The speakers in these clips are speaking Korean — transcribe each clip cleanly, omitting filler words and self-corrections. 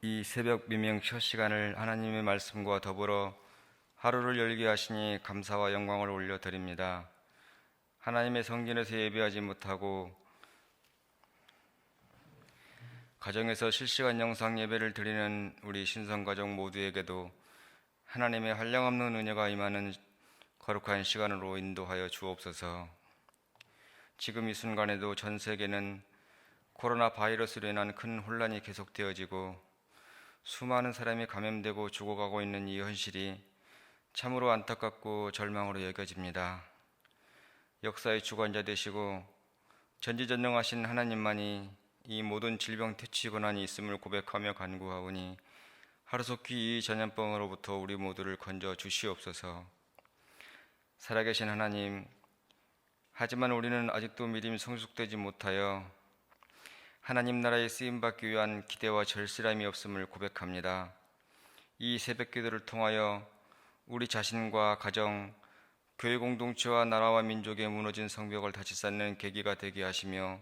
이 새벽 미명 첫 시간을 하나님의 말씀과 더불어 하루를 열게 하시니 감사와 영광을 올려드립니다. 하나님의 성전에서 예배하지 못하고 가정에서 실시간 영상 예배를 드리는 우리 신성가족 모두에게도 하나님의 한량없는 은혜가 임하는 거룩한 시간으로 인도하여 주옵소서. 지금 이 순간에도 전 세계는 코로나 바이러스로 인한 큰 혼란이 계속되어지고 수많은 사람이 감염되고 죽어가고 있는 이 현실이 참으로 안타깝고 절망으로 여겨집니다. 역사의 주관자 되시고 전지전능하신 하나님만이 이 모든 질병 퇴치 권한이 있음을 고백하며 간구하오니 하루속히 이 전염병으로부터 우리 모두를 건져 주시옵소서. 살아계신 하나님, 하지만 우리는 아직도 믿음이 성숙되지 못하여 하나님 나라에 쓰임받기 위한 기대와 절실함이 없음을 고백합니다. 이 새벽 기도를 통하여 우리 자신과 가정, 교회 공동체와 나라와 민족의 무너진 성벽을 다시 쌓는 계기가 되게 하시며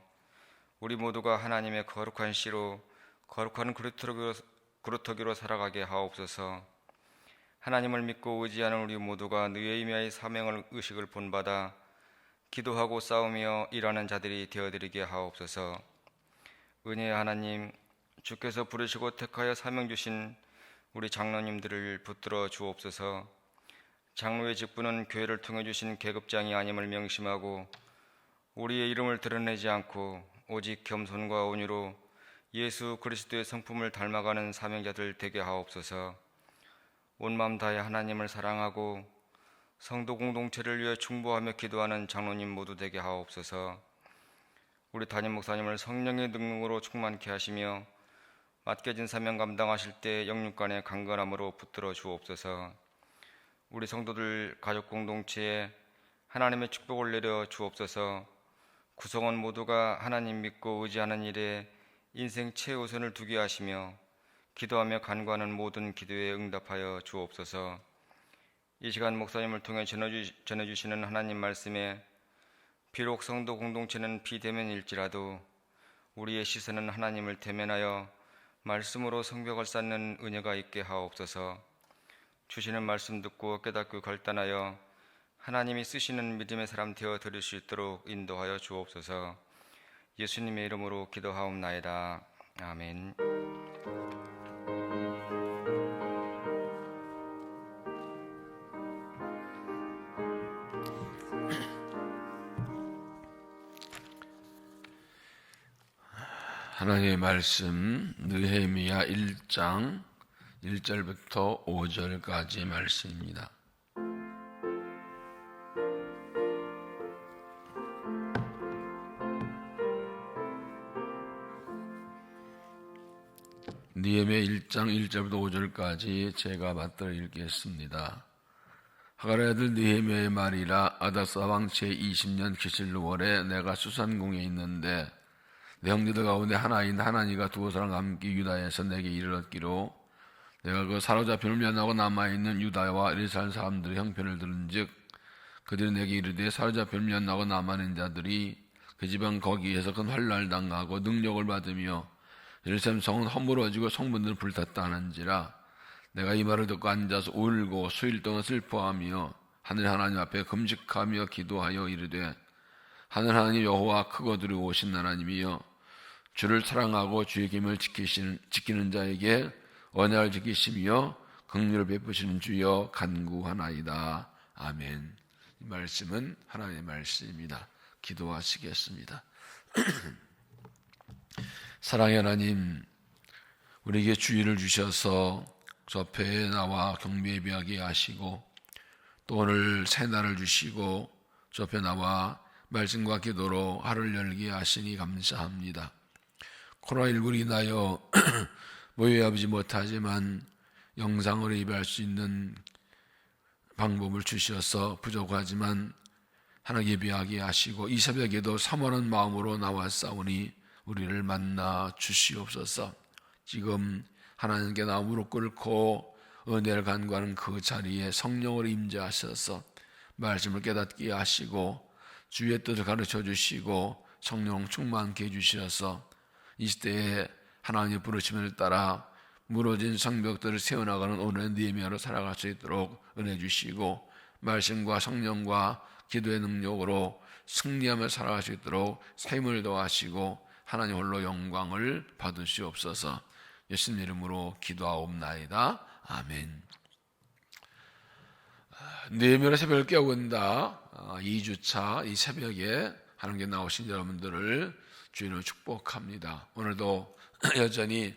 우리 모두가 하나님의 거룩한 씨로 거룩한 그루터기로 살아가게 하옵소서. 하나님을 믿고 의지하는 우리 모두가 느헤미야의 사명을 의식을 본받아 기도하고 싸우며 일하는 자들이 되어드리게 하옵소서. 은혜의 하나님, 주께서 부르시고 택하여 사명 주신 우리 장로님들을 붙들어 주옵소서. 장로의 직분은 교회를 통해 주신 계급장이 아님을 명심하고 우리의 이름을 드러내지 않고 오직 겸손과 온유로 예수 그리스도의 성품을 닮아가는 사명자들 되게 하옵소서. 온 마음 다해 하나님을 사랑하고 성도 공동체를 위해 충보하며 기도하는 장로님 모두 되게 하옵소서. 우리 담임 목사님을 성령의 능력으로 충만케 하시며 맡겨진 사명 감당하실 때 영육간의 강건함으로 붙들어 주옵소서. 우리 성도들 가족 공동체에 하나님의 축복을 내려 주옵소서. 구성원 모두가 하나님 믿고 의지하는 일에 인생 최우선을 두게 하시며 기도하며 간구하는 모든 기도에 응답하여 주옵소서. 이 시간 목사님을 통해 전해주시는 하나님 말씀에 비록 성도 공동체는 비대면일지라도 우리의 시선은 하나님을 대면하여 말씀으로 성벽을 쌓는 은혜가 있게 하옵소서. 주시는 말씀 듣고 깨닫고 결단하여 하나님이 쓰시는 믿음의 사람 되어 드릴 수 있도록 인도하여 주옵소서. 예수님의 이름으로 기도하옵나이다. 아멘. 하나님의 말씀 느헤미야 1장 1절부터 5절까지의 말씀입니다. 느헤미야 1장 1절부터 5절까지 제가 맞들어 읽겠습니다. 하갈의 아들 느헤미야의 말이라. 아다사 왕 제20년 기슬월에 내가 수산궁에 있는데 내 형제들 가운데 하나인 하나니가 두 사람과 함께 유다에서 내게 이르렀기로 내가 그 사로잡힘을 면하고 남아있는 유다와 이스라엘 사람들의 형편을 들은즉 그들이 내게 이르되 사로잡힘을 면하고 남아있는 자들이 그 지방 거기에서 큰 환난을 당하고 능력을 받으며 예루살렘 성은 허물어지고 성문들은 불탔다 하는지라. 내가 이 말을 듣고 앉아서 울고 수일 동안 슬퍼하며 하늘 하나님 앞에 금식하며 기도하여 이르되 하늘 하나님 여호와 크고 두려우신 하나님이여 주를 사랑하고 주의 계명을 지키는 자에게 언약을 지키시며 긍휼을 베푸시는 주여 간구하나이다. 아멘. 이 말씀은 하나님의 말씀입니다. 기도하시겠습니다. 사랑의 하나님, 우리에게 주의를 주셔서 저 앞에 나와 경배 예배하게 하시고 또 오늘 새날을 주시고 저 앞에 나와 말씀과 기도로 하루를 열게 하시니 감사합니다. 코로나19로 인하여 모여보지 못하지만 영상으로 예배할 수 있는 방법을 주셔서 부족하지만 하나님 예배하게 하시고 이 새벽에도 사모하는 마음으로 나왔사오니 우리를 만나 주시옵소서. 지금 하나님께 나 무릎 꿇고 은혜를 간구하는 그 자리에 성령으로 임재하셔서 말씀을 깨닫게 하시고 주의 뜻을 가르쳐 주시고 성령 충만케 해주셔서 이 시대에 하나님의 부르심을 따라 무너진 성벽들을 세워나가는 오늘의 느헤미야로 살아갈 수 있도록 은혜 주시고 말씀과 성령과 기도의 능력으로 승리하며 살아갈 수 있도록 삶을 더하시고 하나님 홀로 영광을 받으시옵소서. 예수님 이름으로 기도하옵나이다. 아멘. 느헤미야 새벽을 깨어온다 2주차 이 새벽에 하나님께 나오신 여러분들을 주님으로 축복합니다. 오늘도 여전히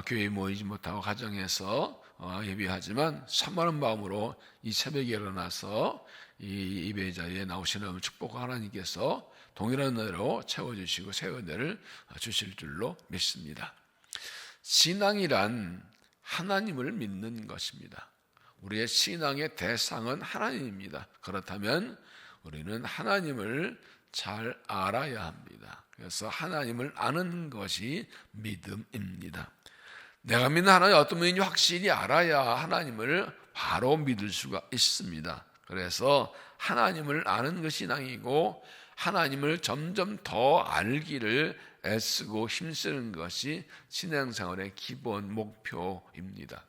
교회에 모이지 못하고 가정에서 예배하지만 산만한 마음으로 이 새벽에 일어나서 이 예배 자리에 나오시는 여러분 축복과 하나님께서 동일한 은혜로 채워주시고 새 은혜를 주실 줄로 믿습니다. 신앙이란 하나님을 믿는 것입니다. 우리의 신앙의 대상은 하나님입니다. 그렇다면 우리는 하나님을 잘 알아야 합니다. 그래서 하나님을 아는 것이 믿음입니다. 내가 믿는 하나님이 어떤 분인지 확실히 알아야 하나님을 바로 믿을 수가 있습니다. 그래서 하나님을 아는 것이 신앙이고 하나님을 점점 더 알기를 애쓰고 힘쓰는 것이 신앙생활의 기본 목표입니다.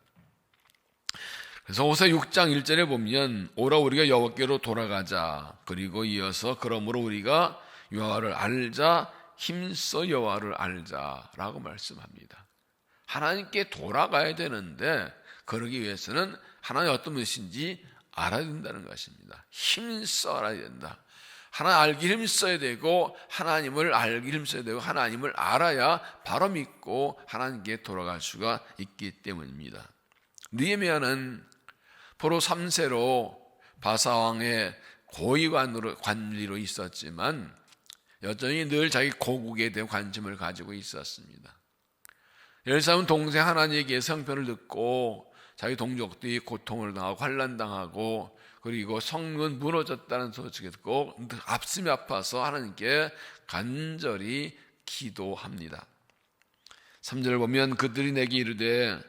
그래서 호세 6장 1절에 보면 오라 우리가 여호와께로 돌아가자. 그리고 이어서 그러므로 우리가 여호와를 알자. 힘써 여호와를 알자라고 말씀합니다. 하나님께 돌아가야 되는데 그러기 위해서는 하나님이 어떤 분이신지 알아야 된다는 것입니다. 힘써 알아야 된다. 하나님 알기 힘써야 되고 하나님을 알기 힘써야 되고 하나님을 알아야 바로 믿고 하나님께 돌아갈 수가 있기 때문입니다. 느헤미야는 포로 3세로 바사왕의 고위 관리로 있었지만 여전히 늘 자기 고국에 대한 관심을 가지고 있었습니다. 엘사는 동생 하나님에게 성편을 듣고 자기 동족들이 고통을 당하고 환난당하고 그리고 성은 무너졌다는 소식을 듣고 가슴이 아파서 하나님께 간절히 기도합니다. 3절을 보면 그들이 내게 이르되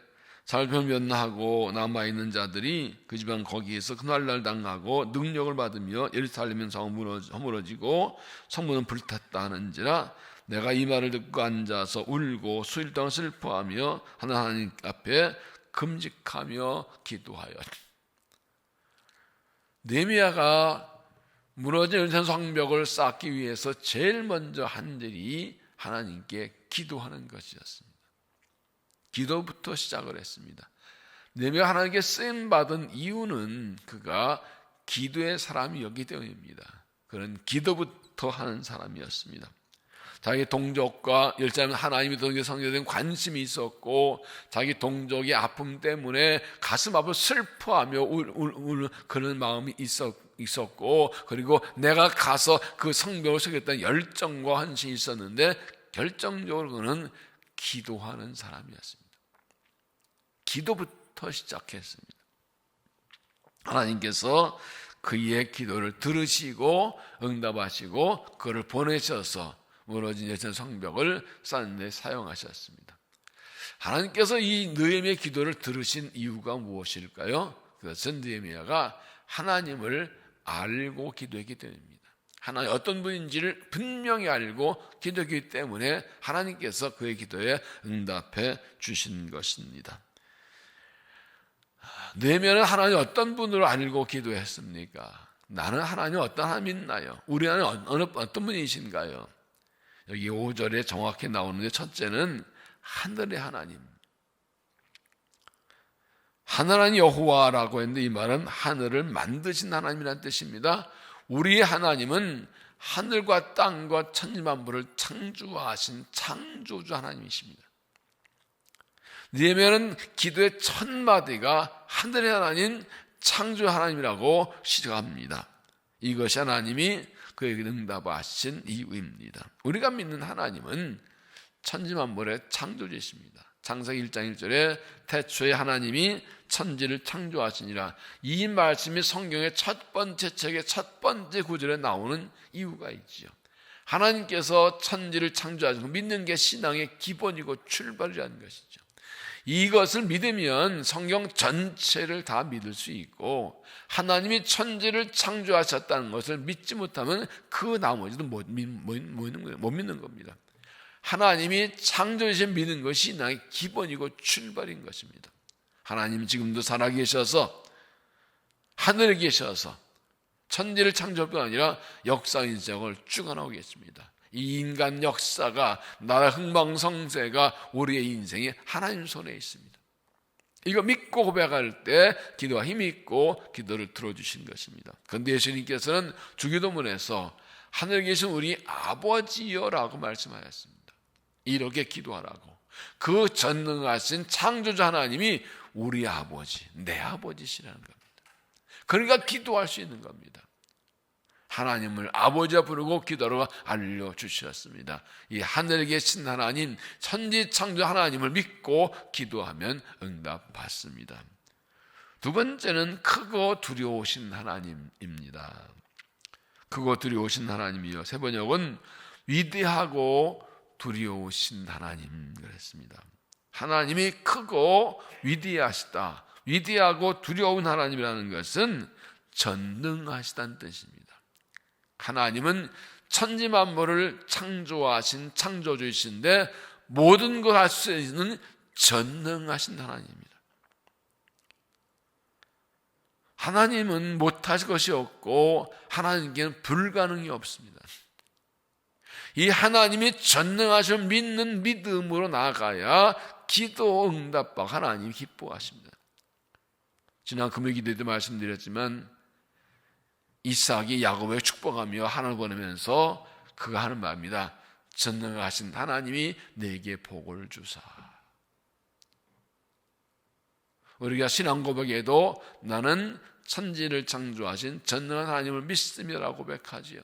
살펴면하고 남아있는 자들이 그 지방 거기에서 큰 환난을 당하고 능력을 받으며 예루살렘은 성은 허물어지고 성문은 불탔다 하는지라 내가 이 말을 듣고 앉아서 울고 수일 동안 슬퍼하며 하나님 앞에 금식하며 기도하여. 느헤미야가 무너진 예루살렘 성벽을 쌓기 위해서 제일 먼저 한 일이 하나님께 기도하는 것이었습니다. 기도부터 시작을 했습니다. 느헤미야가 하나님께 쓰임받은 이유는 그가 기도의 사람이었기 때문입니다. 그런 기도부터 하는 사람이었습니다. 자기 동족과 예루살렘 하나님의 동족의 성경에 대한 관심이 있었고 자기 동족의 아픔 때문에 가슴 아프고 슬퍼하며 우는 그런 마음이 있었고 그리고 내가 가서 그 성벽을 세우겠다는 열정과 헌신이 있었는데 결정적으로 그는 기도하는 사람이었습니다. 기도부터 시작했습니다. 하나님께서 그의 기도를 들으시고 응답하시고 그를 보내셔서 무너진 예루살렘 성벽을 쌓는 데 사용하셨습니다. 하나님께서 이 느헤미야의 기도를 들으신 이유가 무엇일까요? 그것은 느헤미야가 하나님을 알고 기도했기 때문입니다. 하나님 어떤 분인지를 분명히 알고 기도했기 때문에 하나님께서 그의 기도에 응답해 주신 것입니다. 느헤미야는 하나님 어떤 분으로 알고 기도했습니까? 나는 하나님 어떤 하나님 있나요? 우리 하나님 어떤 분이신가요? 여기 5절에 정확히 나오는데 첫째는 하늘의 하나님. 하나님 여호와라고 했는데 이 말은 하늘을 만드신 하나님이라는 뜻입니다. 우리의 하나님은 하늘과 땅과 천지만물을 창조하신 창조주 하나님이십니다. 느헤미야는 기도의 첫 마디가 하늘의 하나님 창조 하나님이라고 시작합니다. 이것이 하나님이 그에게 응답하신 이유입니다. 우리가 믿는 하나님은 천지만물의 창조주이십니다. 창세기 1장 1절에 태초에 하나님이 천지를 창조하시니라. 이 말씀이 성경의 첫 번째 책의 첫 번째 구절에 나오는 이유가 있지요. 하나님께서 천지를 창조하시고 믿는 게 신앙의 기본이고 출발이라는 것이죠. 이것을 믿으면 성경 전체를 다 믿을 수 있고 하나님이 천지를 창조하셨다는 것을 믿지 못하면 그 나머지도 못 믿는 겁니다. 하나님이 창조주신 믿는 것이 신앙의 기본이고 출발인 것입니다. 하나님 지금도 살아계셔서 하늘에 계셔서 천지를 창조할 뿐 아니라 역사 인생을 주관하고 계십니다. 이 인간 역사가 나라 흥망성쇠가 우리의 인생이 하나님 손에 있습니다. 이거 믿고 고백할 때 기도가 힘이 있고 기도를 들어주신 것입니다. 그런데 예수님께서는 주기도문에서 하늘에 계신 우리 아버지여라고 말씀하셨습니다. 이렇게 기도하라고. 그 전능하신 창조자 하나님이 우리 아버지, 내 아버지시라는 겁니다. 그러니까 기도할 수 있는 겁니다. 하나님을 아버지라 부르고 기도하라고 알려주셨습니다. 이 하늘에 계신 하나님, 천지 창조 하나님을 믿고 기도하면 응답받습니다. 두 번째는 크고 두려우신 하나님입니다. 크고 두려우신 하나님이요. 세 번역은 위대하고 두려우신 하나님 그랬습니다. 하나님이 크고 위대하시다. 위대하고 두려운 하나님이라는 것은 전능하시다는 뜻입니다. 하나님은 천지 만물을 창조하신 창조주이신데 모든 걸 할 수 있는 전능하신 하나님입니다. 하나님은 못하실 것이 없고 하나님께는 불가능이 없습니다. 이 하나님이 전능하심을 믿는 믿음으로 나아가야 기도 응답받고 하나님이 기뻐하십니다. 지난 금요 기도 때도 말씀드렸지만 이삭이 야곱을 축복하며 하나님을 보내면서 그가 하는 말입니다. 전능하신 하나님이 내게 복을 주사. 우리가 신앙 고백에도 나는 천지를 창조하신 전능한 하나님을 믿습니다라고 고백하지요.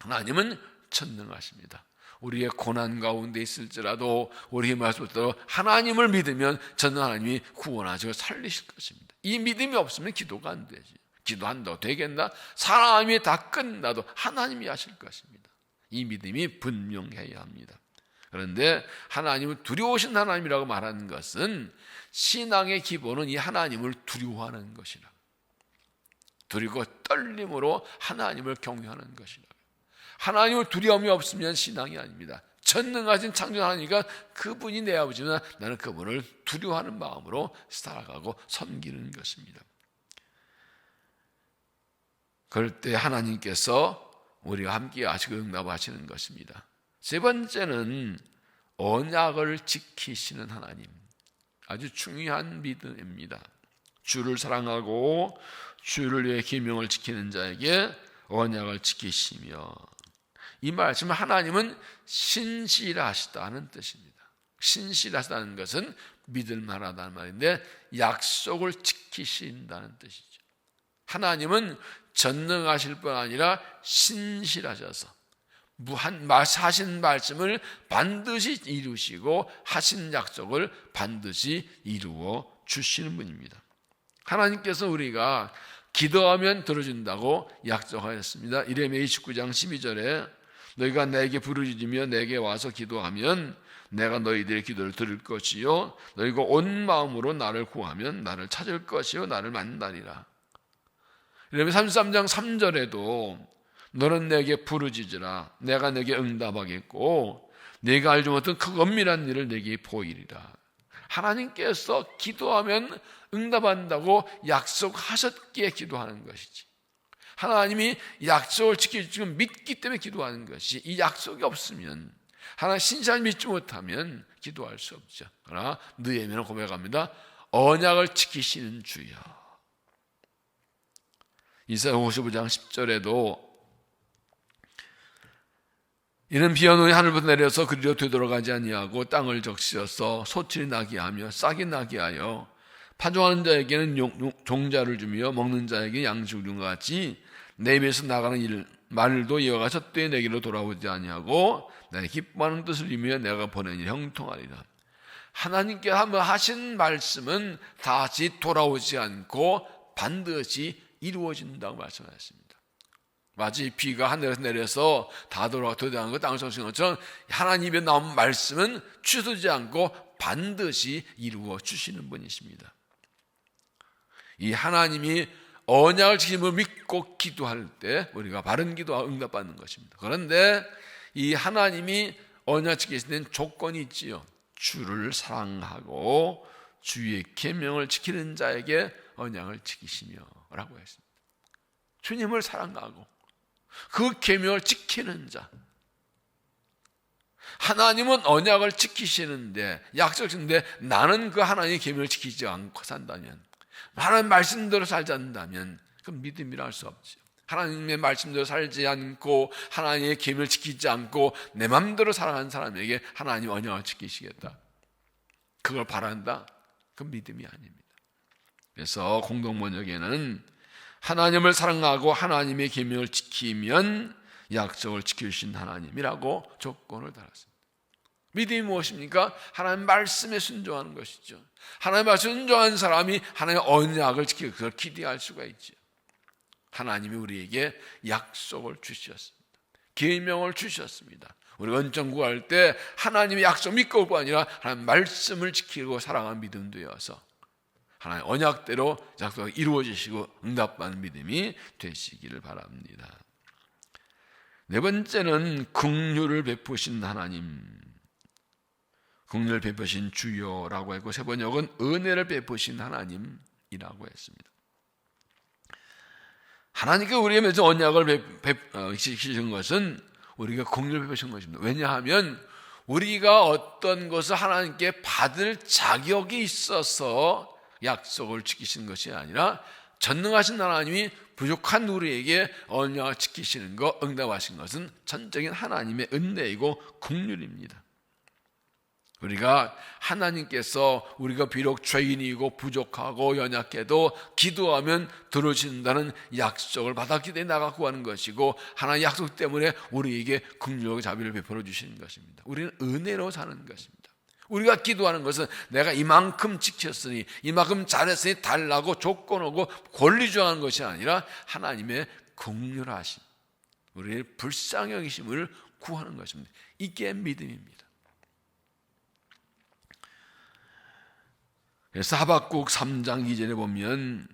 하나님은 전능하십니다. 우리의 고난 가운데 있을지라도 우리의 말씀대로 하나님을 믿으면 전능한 하나님이 구원하시고 살리실 것입니다. 이 믿음이 없으면 기도가 안 되지. 기도한다고 되겠나? 사람이 다 끝나도 하나님이 하실 것입니다. 이 믿음이 분명해야 합니다. 그런데 하나님을 두려우신 하나님이라고 말하는 것은 신앙의 기본은 이 하나님을 두려워하는 것이라. 두리고 떨림으로 하나님을 경외하는 것이라. 하나님을 두려움이 없으면 신앙이 아닙니다. 전능하신 창조 하나님이니까 그분이 내 아버지나 나는 그분을 두려워하는 마음으로 살아가고 섬기는 것입니다. 그럴 때 하나님께서 우리와 함께 하시고 응답하시는 것입니다. 세 번째는 언약을 지키시는 하나님. 아주 중요한 믿음입니다. 주를 사랑하고 주를 위해 계명을 지키는 자에게 언약을 지키시며, 이 말씀은 하나님은 신실하시다는 뜻입니다. 신실하시다는 것은 믿을 만하다는 말인데 약속을 지키신다는 뜻이죠. 하나님은 전능하실 뿐 아니라 신실하셔서 하신 말씀을 반드시 이루시고 하신 약속을 반드시 이루어 주시는 분입니다. 하나님께서 우리가 기도하면 들어준다고 약속하였습니다. 예레미야 29장 12절에 너희가 내게 부르짖으며 내게 와서 기도하면 내가 너희들의 기도를 들을 것이요 너희가 온 마음으로 나를 구하면 나를 찾을 것이요 나를 만나리라. 예레미야 33장 3절에도 너는 내게 부르짖으라 내가 내게 응답하겠고 내가 알지 못한 그 엄밀한 일을 내게 보이리라. 하나님께서 기도하면 응답한다고 약속하셨기에 기도하는 것이지, 하나님이 약속을 지켜주시고 믿기 때문에 기도하는 것이, 이 약속이 없으면 하나님 신실하게 믿지 못하면 기도할 수 없죠. 그러나 느헤미야는 고백합니다. 언약을 지키시는 주여. 이사야 55장 10절에도 이는 비와 눈이 하늘부터 내려서 그리로 되돌아가지 아니하고 땅을 적시어서 소출이 나게 하며 싹이 나게 하여 파종하는 자에게는 종자를 주며 먹는 자에게 양식을 준 것 같이 내 입에서 나가는 말도 이와 같이 헛되이 내게로 돌아오지 아니하고 내가 기뻐하는 뜻을 이루며 내가 보낸 일 형통하리라. 하나님께서 한번 하신 말씀은 다시 돌아오지 않고 반드시 이루어진다고 말씀하셨습니다. 마치 비가 하늘에서 내려서 다 돌아가 도대한 것 땅을 적시는 것처럼 하나님의 나온 말씀은 취소되지 않고 반드시 이루어 주시는 분이십니다. 이 하나님이 언약을 지킴을 믿고 기도할 때 우리가 바른 기도와 응답받는 것입니다. 그런데 이 하나님이 언약 지키시는 데는 조건이 있지요. 주를 사랑하고 주의 계명을 지키는 자에게 언약을 지키시며 라고 했습니다. 주님을 사랑하고 그 계명을 지키는 자, 하나님은 언약을 지키시는데, 약속하시는데 나는 그 하나님의 계명을 지키지 않고 산다면, 하나님의 말씀대로 살지 않는다면 그건 믿음이라 할 수 없죠. 하나님의 말씀대로 살지 않고 하나님의 계명을 지키지 않고 내 마음대로 살아가는 사람에게 하나님 언약을 지키시겠다, 그걸 바란다, 그건 믿음이 아닙니다. 그래서 공동번역에는 하나님을 사랑하고 하나님의 계명을 지키면 약속을 지키신 하나님이라고 조건을 달았습니다. 믿음이 무엇입니까? 하나님 말씀에 순종하는 것이죠. 하나님 말씀에 순종한 사람이 하나님의 언약을 지키고 그걸 기대할 수가 있죠. 하나님이 우리에게 약속을 주셨습니다. 계명을 주셨습니다. 우리가 은총 구할 때 하나님의 약속 믿고 가 아니라 하나님 말씀을 지키고 살아가는 믿음 되어서 하나님 언약대로 약속이 이루어지시고 응답받는 믿음이 되시기를 바랍니다. 네 번째는 긍휼을 베푸신 하나님, 긍휼을 베푸신 주여라고 했고, 세 번역은 은혜를 베푸신 하나님이라고 했습니다. 하나님께 우리에게 언약을 지키신 것은 우리가 긍휼을 베푸신 것입니다. 왜냐하면 우리가 어떤 것을 하나님께 받을 자격이 있어서 약속을 지키신 것이 아니라 전능하신 하나님이 부족한 우리에게 언약을 지키시는 것, 응답하신 것은 전적인 하나님의 은혜이고 긍휼입니다. 우리가 하나님께서 우리가 비록 죄인이고 부족하고 연약해도 기도하면 들어주신다는 약속을 받았기 때문에 나가 구하는 것이고, 하나님의 약속 때문에 우리에게 긍휼하고 자비를 베풀어 주시는 것입니다. 우리는 은혜로 사는 것입니다. 우리가 기도하는 것은 내가 이만큼 지켰으니, 이만큼 잘했으니 달라고 조건하고 권리 주장하는 것이 아니라 하나님의 긍휼하심, 우리의 불쌍히 여기심을 구하는 것입니다. 이게 믿음입니다. 그래서 하박국 3장 2절에 보면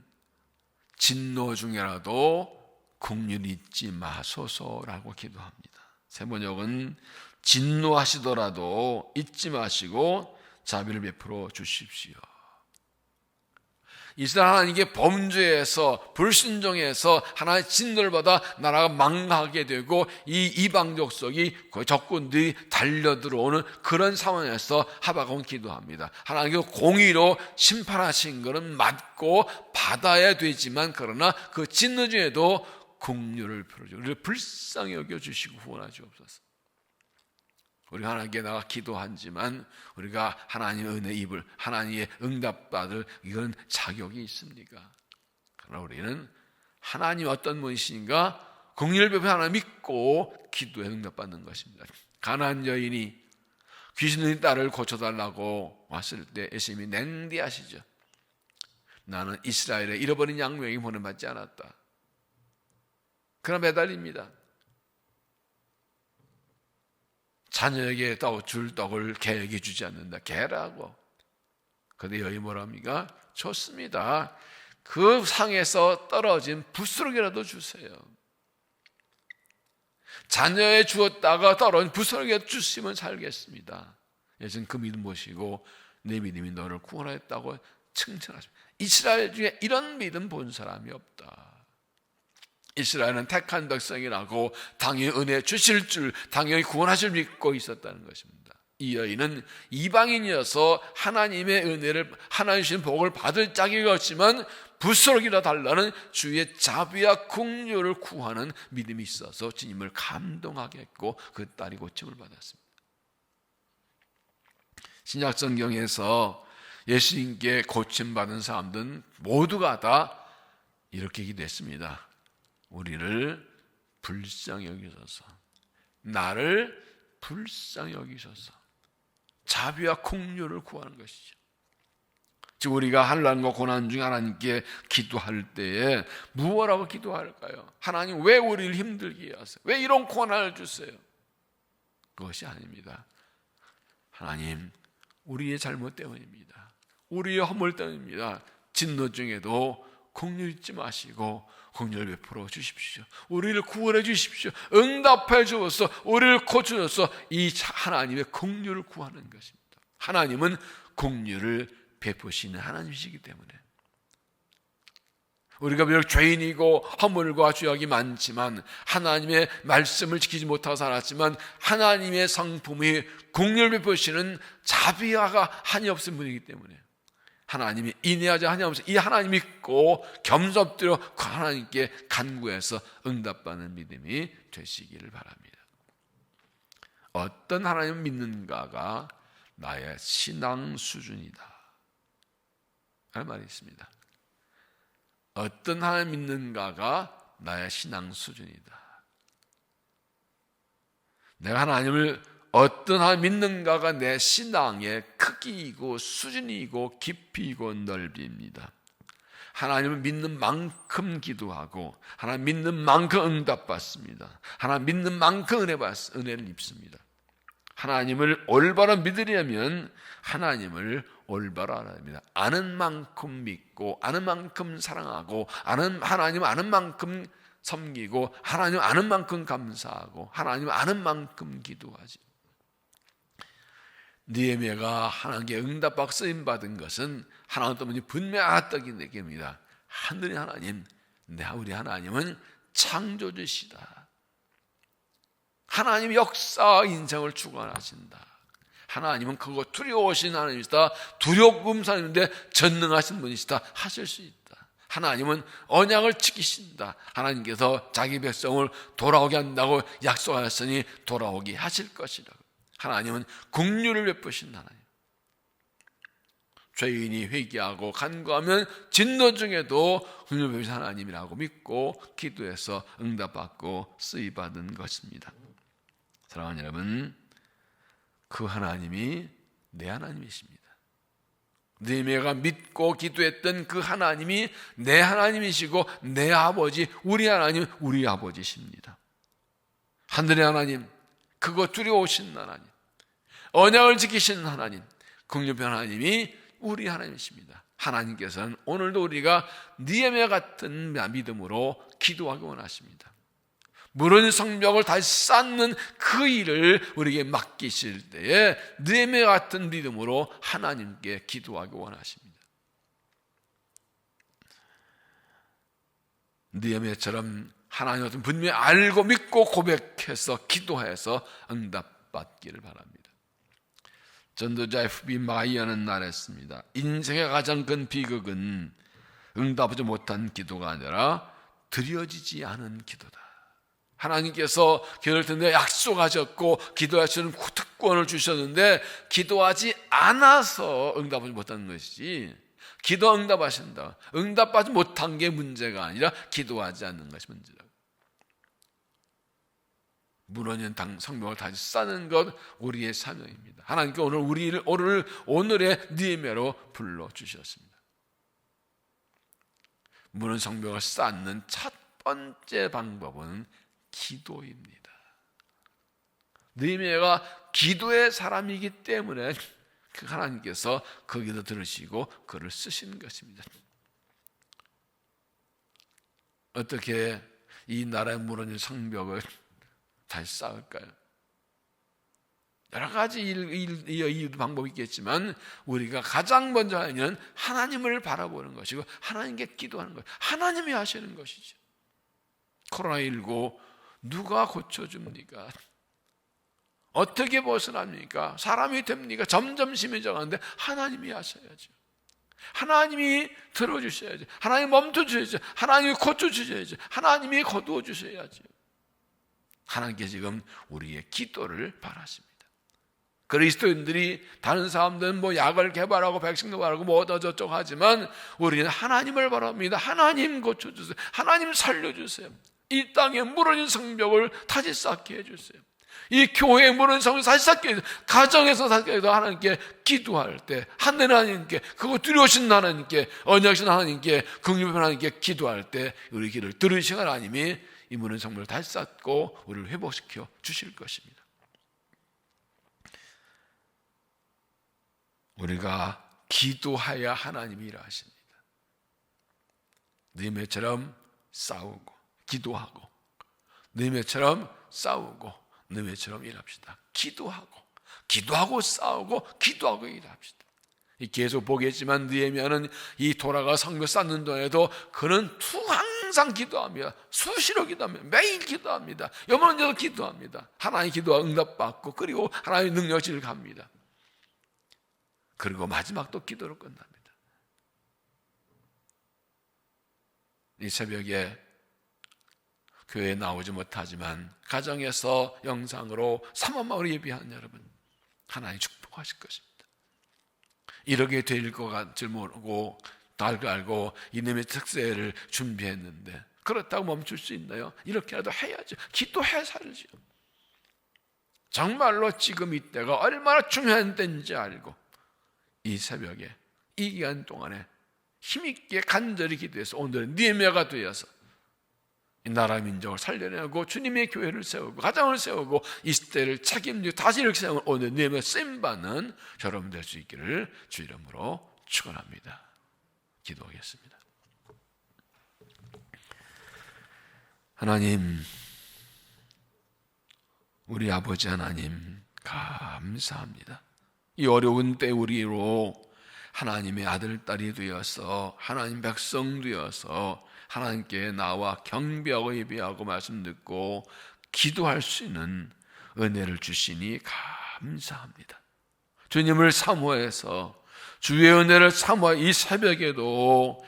진노 중에라도 긍휼히 잊지 마소서라고 기도합니다. 세 번역은 진노하시더라도 잊지 마시고 자비를 베풀어 주십시오. 이스라엘 하나님께 범죄해서 불순종해서 하나님의 진노를 받아 나라가 망하게 되고 이 이방 족속이 적군들이 달려들어오는 그런 상황에서 하박국은 기도합니다. 하나님께서 공의로 심판하신 것은 맞고 받아야 되지만, 그러나 그 진노 중에도 긍휼을 베풀어 우리를 불쌍히 여겨주시고 후원하여 주옵소서. 우리가 하나님께 나가 기도하지만 우리가 하나님의 은혜 입을, 하나님의 응답받을 이런 자격이 있습니까? 그러나 우리는 하나님 어떤 분이신가 긍휼을 베푸는 하나님 믿고 기도에 응답받는 것입니다. 가나안 여인이 귀신 들린 딸을 고쳐달라고 왔을 때 예수님이 냉대하시죠. 나는 이스라엘에 잃어버린 양명이 보내받지 않았다. 그러나 매달립니다. 자녀에게 줄 떡을 개에게 주지 않는다. 개라고. 그런데 여기 뭐라 합니까? 좋습니다. 그 상에서 떨어진 부스러기라도 주세요. 자녀에 주었다가 떨어진 부스러기라도 주시면 살겠습니다. 예수는 그 믿음 보시고 내 믿음이 너를 구원하였다고 칭찬하십니다. 이스라엘 중에 이런 믿음 본 사람이 없다. 이스라엘은 택한 백성이라고 당연히 은혜 주실 줄, 당연히 구원하실 믿고 있었다는 것입니다. 이 여인은 이방인이어서 하나님의 은혜를, 하나님 주신 복을 받을 자격이 없지만 부스러기라 달라는 주의 자비와 긍휼을 구하는 믿음이 있어서 주님을 감동하게 했고 그 딸이 고침을 받았습니다. 신약 성경에서 예수님께 고침받은 사람들은 모두가 다 이렇게 기도했습니다. 우리를 불쌍히 여기소서, 나를 불쌍히 여기소서. 자비와 긍휼을 구하는 것이죠. 즉 우리가 환난과 고난 중에 하나님께 기도할 때에 무엇라고 기도할까요? 하나님 왜 우리를 힘들게 하세요? 왜 이런 고난을 주세요? 그것이 아닙니다. 하나님, 우리의 잘못 때문입니다. 우리의 허물 때문입니다. 진노 중에도 긍휼 잊지 마시고 긍휼 베풀어 주십시오. 우리를 구원해 주십시오. 응답해 주어서 우리를 고쳐줘서 이 하나님의 긍휼을 구하는 것입니다. 하나님은 긍휼을 베푸시는 하나님이시기 때문에 우리가 비록 죄인이고 허물과 죄악이 많지만 하나님의 말씀을 지키지 못하고 살았지만 하나님의 성품이 긍휼 베푸시는 자비가 한이 없은 분이기 때문에 하나님이 인내하지 한이 없어 이 하나님 믿고 겸손 엎드려 그 하나님께 간구해서 응답받는 믿음이 되시기를 바랍니다. 어떤 하나님을 믿는가가 나의 신앙 수준이다 할 말이 있습니다. 어떤 하나님 믿는가가 나의 신앙 수준이다. 내가 하나님을 어떤 하나님 믿는가가 내 신앙의 크기이고 수준이고 깊이이고 넓이입니다. 하나님을 믿는 만큼 기도하고 하나님 믿는 만큼 응답받습니다. 하나님 믿는 만큼 은혜를 입습니다. 하나님을 올바로 믿으려면 하나님을 올바로 알아야 합니다. 아는 만큼 믿고 아는 만큼 사랑하고 하나님 아는 만큼 섬기고 하나님 아는 만큼 감사하고 하나님 아는 만큼 기도하지. 느헤미야가 하나님께 응답받고 쓰임받은 것은 하나님 때문에 분명하다는 얘기입니다. 하늘의 하나님, 우리 하나님은 창조주시다. 하나님 역사 인생을 주관하신다. 하나님은 그거 두려우신 하나님이시다. 두려움 사람인데 전능하신 분이시다. 하실 수 있다. 하나님은 언약을 지키신다. 하나님께서 자기 백성을 돌아오게 한다고 약속하셨으니 돌아오게 하실 것이라고. 하나님은 긍휼을 베푸신 하나님. 죄인이 회개하고 간구하면 진노 중에도 긍휼을 베푸신 하나님이라고 믿고 기도해서 응답받고 쓰임받은 것입니다. 사랑하는 여러분, 그 하나님이 내 하나님이십니다. 느헤미야가 믿고 기도했던 그 하나님이 내 하나님이시고 내 아버지, 우리 하나님, 우리 아버지십니다. 하늘의 하나님, 그거 두려우신 하나님, 언약을 지키시는 하나님, 긍휼의 하나님이 우리 하나님이십니다. 하나님께서는 오늘도 우리가 느헤미야 같은 믿음으로 기도하기 원하십니다. 무너진 성벽을 다시 쌓는 그 일을 우리에게 맡기실 때에 느헤미야 같은 믿음으로 하나님께 기도하기 원하십니다. 느헤미야처럼 하나님 같은 분명히 알고 믿고 고백해서 기도해서 응답받기를 바랍니다. 전도자 F.B. 마이어는 말했습니다. 인생의 가장 큰 비극은 응답하지 못한 기도가 아니라 드려지지 않은 기도다. 하나님께서 기도할 텐데 약속하셨고 기도하시는 특권을 주셨는데 기도하지 않아서 응답하지 못하는 것이지, 기도 응답하신다. 응답하지 못한 게 문제가 아니라 기도하지 않는 것이 문제다. 무너진 성벽을 다시 쌓는 것 우리의 사명입니다. 하나님께 오늘의 느헤미야로 불러주셨습니다. 무너진 성벽을 쌓는 첫 번째 방법은 기도입니다. 느헤미야가 기도의 사람이기 때문에 그 하나님께서 그 기도 들으시고 그를 쓰신 것입니다. 어떻게 이 나라의 무너진 성벽을 다시 쌓을까요? 여러 가지 이유 방법이 있겠지만 우리가 가장 먼저 하는 일은 하나님을 바라보는 것이고 하나님께 기도하는 것, 하나님이 하시는 것이죠. 코로나19 누가 고쳐줍니까? 어떻게 벗어납니까? 사람이 됩니까? 점점 심해져 가는데 하나님이 하셔야죠. 하나님이 들어주셔야죠. 하나님이 멈춰주셔야죠. 하나님이 고쳐주셔야죠. 하나님이 거두어 주셔야죠. 하나님께 지금 우리의 기도를 바라십니다. 그리스도인들이 다른 사람들은 약을 개발하고 백신 개발하고 어쩌고저쩌고 하지만 우리는 하나님을 바랍니다. 하나님 고쳐주세요. 하나님 살려주세요. 이 땅에 무너진 성벽을 다시 쌓게 해주세요. 이 교회에 무너진 성벽을 다시 쌓게 해주세요. 가정에서 다시 해서 하나님께 기도할 때 하나님께, 그거 두려우신 하나님께, 언약신 하나님께, 긍휼의 하나님께 기도할 때 우리 기도를 들으신 하나님이 이 무너진 성벽을 다시 쌓고 우리를 회복시켜 주실 것입니다. 우리가 기도하여 하나님이 일하십니다. 느헤미야처럼 싸우고 기도하고, 느헤미야처럼 싸우고 느헤미야처럼 일합시다. 기도하고 싸우고 기도하고 일합시다. 계속 보겠지만 느헤미야는 이 돌아가 성벽 쌓는 동안에도 그는 항상 기도합니다. 수시로 기도합니다. 매일 기도합니다. 여머저도 기도합니다. 하나님 기도가 응답받고, 그리고 하나님의 능력을 갑니다. 그리고 마지막 또 기도로 끝납니다. 이 새벽에 교회에 나오지 못하지만 가정에서 영상으로 사모마을 예배하는 여러분, 하나님 축복하실 것입니다. 이렇게 될 것 같을 모르고 알고 이놈의 특세를 준비했는데 그렇다고 멈출 수 있나요? 이렇게라도 해야죠. 기도해 살죠. 정말로 지금 이때가 얼마나 중요한 때인지 알고 이 새벽에 이 기간 동안에 힘있게 간절히 기도해서 오늘은 느헤미야가 되어서 이 나라 민족을 살려내고 주님의 교회를 세우고 가정을 세우고 이 시대를 책임지고 다시 이렇게 세우는 오늘 느헤미야 쓰임받는 여러분 될 수 있기를 주 이름으로 축원합니다. 기도하겠습니다. 하나님, 우리 아버지 하나님 감사합니다. 이 어려운 때 우리로 하나님의 아들 딸이 되어서 하나님 백성 되어서 하나님께 나와 경배하고 예배하고 말씀 듣고 기도할 수 있는 은혜를 주시니 감사합니다. 주님을 사모해서 주의 은혜를 사모하 이 새벽에도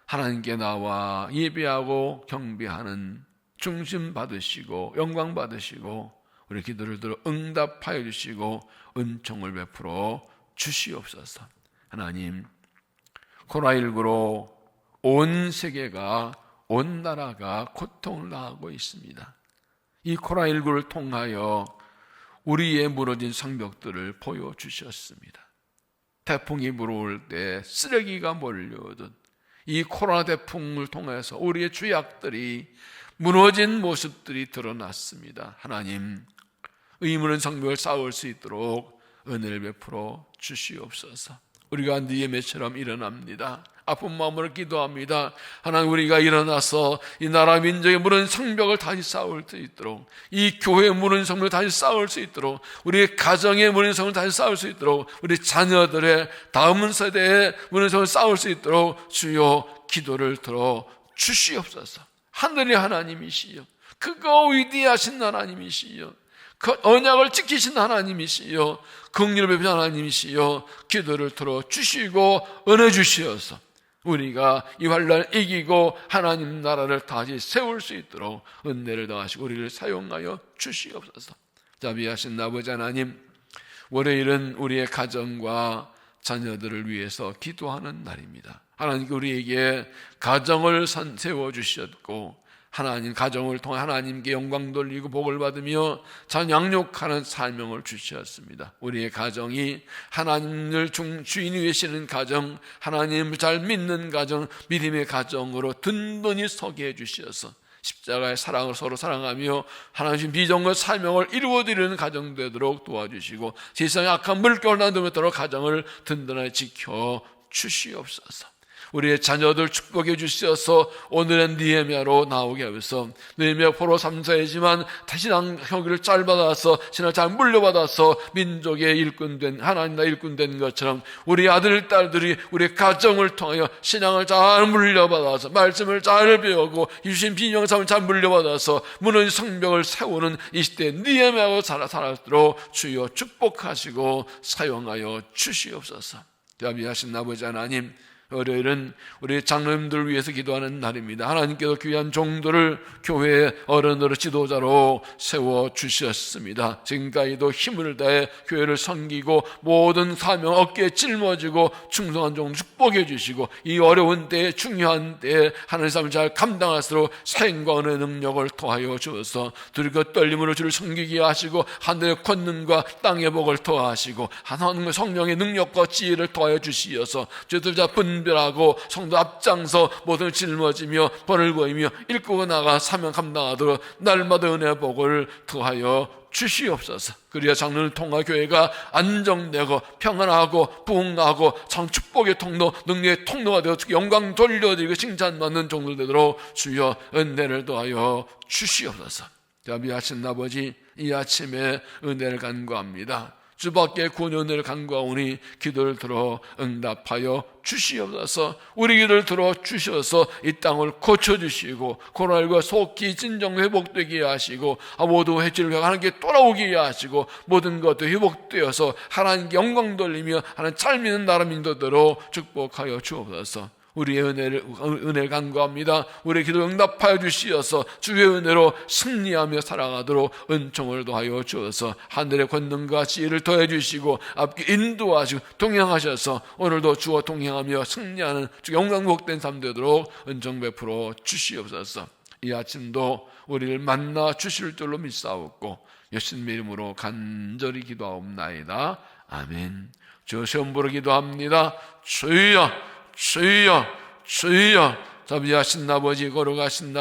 하나님께 나와 예배하고 경배하는 중심 받으시고 영광 받으시고 우리 기도를 들어 응답하여 주시고 은총을 베풀어 주시옵소서. 하나님, 코로나19로 온 세계가, 온 나라가 고통을 당하고 있습니다. 이 코로나19를 통하여 우리의 무너진 성벽들을 보여주셨습니다. 태풍이 불어올 때 쓰레기가 몰려오듯 이 코로나 태풍을 통해서 우리의 죄악들이 무너진 모습들이 드러났습니다. 하나님, 의무는 성벽을 쌓을 수 있도록 은혜를 베풀어 주시옵소서. 우리가 느헤미야처럼 일어납니다. 아픈 마음으로 기도합니다. 하나님, 우리가 일어나서 이 나라 민족의 무너진 성벽을 다시 쌓을 수 있도록, 이 교회의 무너진 성벽을 다시 쌓을 수 있도록, 우리 가정의 무너진 성벽을 다시 쌓을 수 있도록, 우리 자녀들의 다음 세대의 무너진 성벽을 쌓을 수 있도록 주여 기도를 들어 주시옵소서. 하늘의 하나님이시여, 그거 위대하신 하나님이시여, 그 언약을 지키신 하나님이시여, 긍휼을 베푸신 하나님이시여, 기도를 들어 주시고 은혜 주시어서 우리가 이 환난을 이기고 하나님 나라를 다시 세울 수 있도록 은혜를 더하시고 우리를 사용하여 주시옵소서. 자비하신 아버지 하나님, 월요일은 우리의 가정과 자녀들을 위해서 기도하는 날입니다. 하나님께 우리에게 가정을 세워주셨고 하나님 가정을 통해 하나님께 영광 돌리고 복을 받으며 잘 양육하는 사명을 주셨습니다. 우리의 가정이 하나님을 주인 되시는 가정, 하나님을 잘 믿는 가정, 믿음의 가정으로 든든히 서게 해주셔서 십자가의 사랑을 서로 사랑하며 하나님 비전과 사명을 이루어드리는 가정 되도록 도와주시고 세상의 악한 물결을 나누도록 가정을 든든하게 지켜 주시옵소서. 우리의 자녀들 축복해 주셔서 오늘은 느헤미야로 나오게 하면서 느헤미야 포로 3사이지만 신앙 혁을 잘 받아서 신앙 잘 물려받아서 민족의 일꾼된 하나님 나 일꾼된 것처럼 우리 아들 딸들이 우리 가정을 통하여 신앙을 잘 물려받아서 말씀을 잘 배우고 유신 비명상을 잘 물려받아서 무너진 성벽을 세우는 이 시대에 느헤미야로 살아도록 주여 축복하시고 사용하여 주시옵소서. 자비하신 아버지 하나님, 월요일은 우리 장로님들을 위해서 기도하는 날입니다. 하나님께서 귀한 종들을 교회의 어른으로 지도자로 세워주셨습니다. 지금까지도 힘을 다해 교회를 섬기고 모든 사명 어깨에 짊어지고 충성한 종 축복해 주시고 이 어려운 때에 중요한 때에 하나님의 삶을 잘 감당할 수 있도록 생광의 능력을 더하여 주어서 두렵고 떨림으로 주를 섬기게 하시고 하늘의 권능과 땅의 복을 더하시고 하나님의 성령의 능력과 지혜를 더하여 주시어서 죄들자 분별하고 성도 앞장서 모든 짊어지며 벌을 보이며 일구고 나가 사명 감당하도록 날마다 은혜의 복을 더하여 주시옵소서. 그리야 장로를 통하 교회가 안정되고 평안하고 부흥하고 참 축복의 통로, 능력의 통로가 되어 영광 돌려드리고 칭찬받는 종들 되도록 주여 은혜를 더하여 주시옵소서. 자비하신 아버지, 이 아침에 은혜를 간구합니다. 주밖에 구원의 은혜를 간구하오니 기도를 들어 응답하여 주시옵소서. 우리 기도를 들어 주셔서 이 땅을 고쳐주시고 코로나19가 속히 진정 회복되게 하시고 모두 해치를 하나님께 돌아오게 하시고 모든 것도 회복되어서 하나님께 영광 돌리며 하나님 잘 믿는 나라 민도대로 축복하여 주옵소서. 우리의 은혜를 간구합니다. 우리의 기도 응답하여 주시어서 주의 은혜로 승리하며 살아가도록 은총을 더하여 주어서 하늘의 권능과 지혜를 더해 주시고 앞에 인도하시고 동행하셔서 오늘도 주와 동행하며 승리하는 주 영광 복된 삶 되도록 은총 베풀어 주시옵소서. 이 아침도 우리를 만나 주실 줄로 믿사옵고 예수님의 이름으로 간절히 기도하옵나이다. 아멘. 주 시험부로 기도합니다. 주여, 주여, 주여. 자비하신 아버지, 걸어가신 아버지,